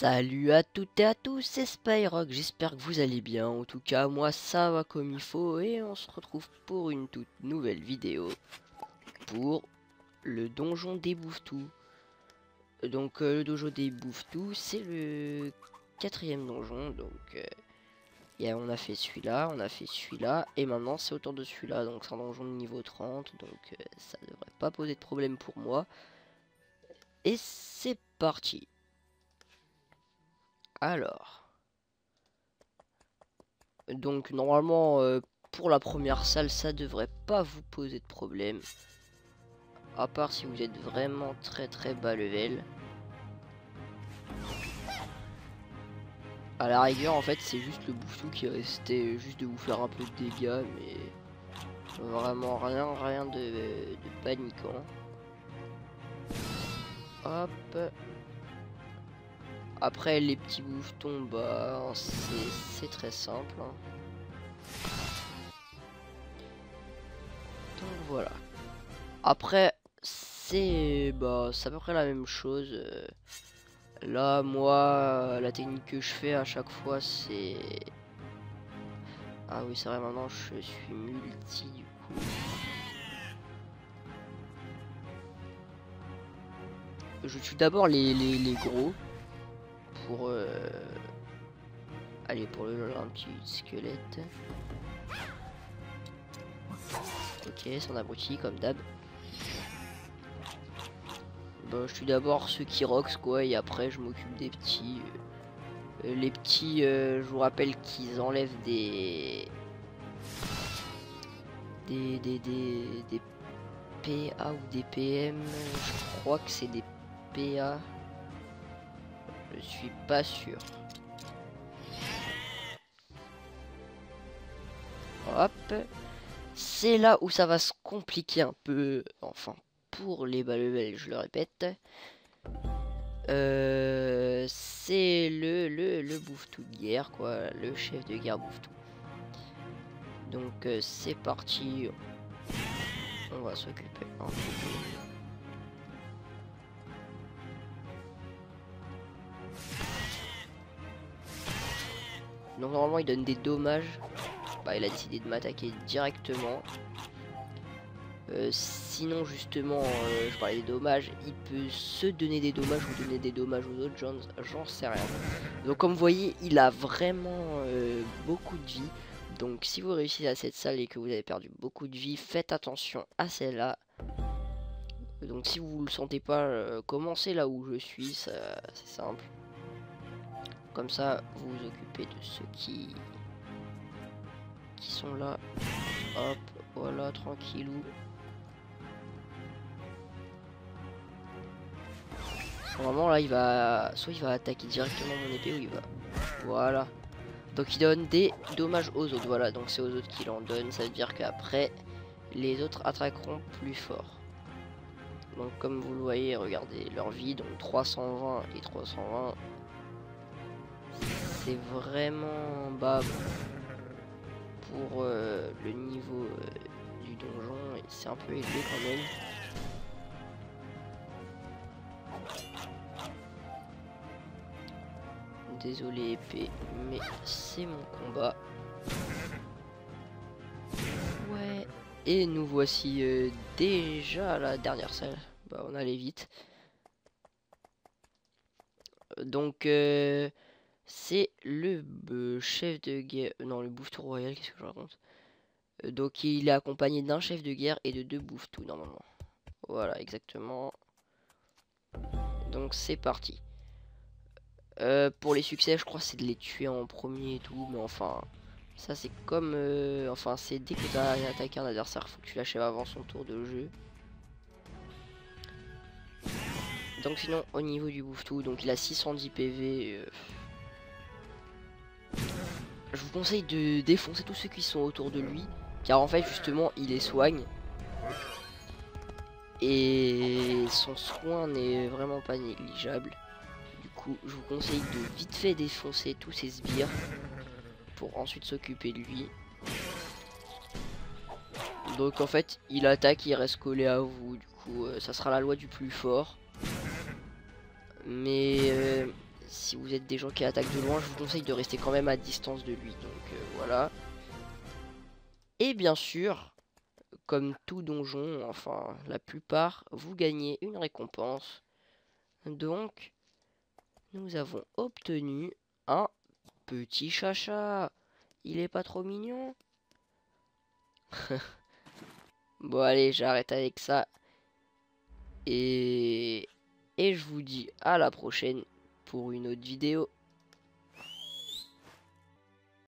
Salut à toutes et à tous, c'est Spyrock, j'espère que vous allez bien. En tout cas, moi ça va comme il faut et on se retrouve pour une toute nouvelle vidéo pour le donjon des Bouffetous. Donc le donjon des Bouffetous, c'est le quatrième donjon. Donc on a fait celui-là, on a fait celui-là et maintenant c'est autour de celui-là. Donc c'est un donjon de niveau 30, donc ça devrait pas poser de problème pour moi. Et c'est parti. Alors... Donc normalement pour la première salle ça devrait pas vous poser de problème. À part si vous êtes vraiment très bas level. À la rigueur en fait c'est juste le Bouffetou qui restait juste de vous faire un peu de dégâts. Mais vraiment rien de paniquant. Hop. Après les petits bouffetons bah c'est très simple hein. Donc voilà. Après c'est à peu près la même chose. Là moi la technique que je fais à chaque fois c'est... Ah oui c'est vrai, maintenant je suis multi du coup. Je tue d'abord les gros pour allez pour un petit squelette. Ok, c'est un abruti comme d'hab. Bon, je tue d'abord ceux qui rox quoi et après je m'occupe des petits. Les petits, je vous rappelle qu'ils enlèvent des PA ou des PM. Je crois que c'est des PA. Je suis pas sûr. Hop. C'est là où ça va se compliquer un peu. Enfin, pour les bas level, je le répète. C'est le Bouffetou de guerre, quoi. Le chef de guerre Bouffetou. Donc, c'est parti. On va s'occuper un peu de... Donc, normalement, il donne des dommages. Bah, il a décidé de m'attaquer directement. Sinon justement je parlais des dommages, il peut se donner des dommages ou donner des dommages aux autres, j'en sais rien. Donc comme vous voyez il a vraiment beaucoup de vie. Donc si vous réussissez à cette salle et que vous avez perdu beaucoup de vie, faites attention à celle-là. Donc si vous le sentez pas, commencez là où je suis, c'est simple. Comme ça vous vous occupez de ceux qui sont là. Hop, voilà, tranquillou. Normalement là il va... Soit il va attaquer directement mon épée ou il va... Voilà. Donc il donne des dommages aux autres. Voilà, donc c'est aux autres qu'il en donne. Ça veut dire qu'après les autres attaqueront plus fort. Donc comme vous le voyez, regardez leur vie. Donc 320 et 320. C'est vraiment bas pour le niveau du donjon. Et c'est un peu élevé quand même. Désolé épée, mais c'est mon combat. Ouais. Et nous voici déjà à la dernière salle. Bah on allait vite. Donc c'est le chef de guerre. Non, le Bouffetou royal, qu'est-ce que je raconte? Donc il est accompagné d'un chef de guerre et de 2 Bouffetous normalement. Voilà, exactement. Donc c'est parti. Pour les succès, je crois c'est de les tuer en premier et tout, mais enfin, ça c'est comme, enfin c'est dès que tu as attaqué un adversaire, faut que tu l'achèves avant son tour de jeu. Donc sinon, au niveau du Bouffetou, donc il a 610 PV. Je vous conseille de défoncer tous ceux qui sont autour de lui, car en fait justement il les soigne. Et son soin n'est vraiment pas négligeable. Du coup, je vous conseille de vite fait défoncer tous ces sbires pour ensuite s'occuper de lui. Donc en fait, il attaque, il reste collé à vous. Du coup, ça sera la loi du plus fort. Mais si vous êtes des gens qui attaquent de loin, je vous conseille de rester quand même à distance de lui. Donc voilà. Et bien sûr, comme tout donjon, enfin la plupart, vous gagnez une récompense. Donc, nous avons obtenu un petit chacha. Il est pas trop mignon? Bon allez, j'arrête avec ça. Et je vous dis à la prochaine pour une autre vidéo.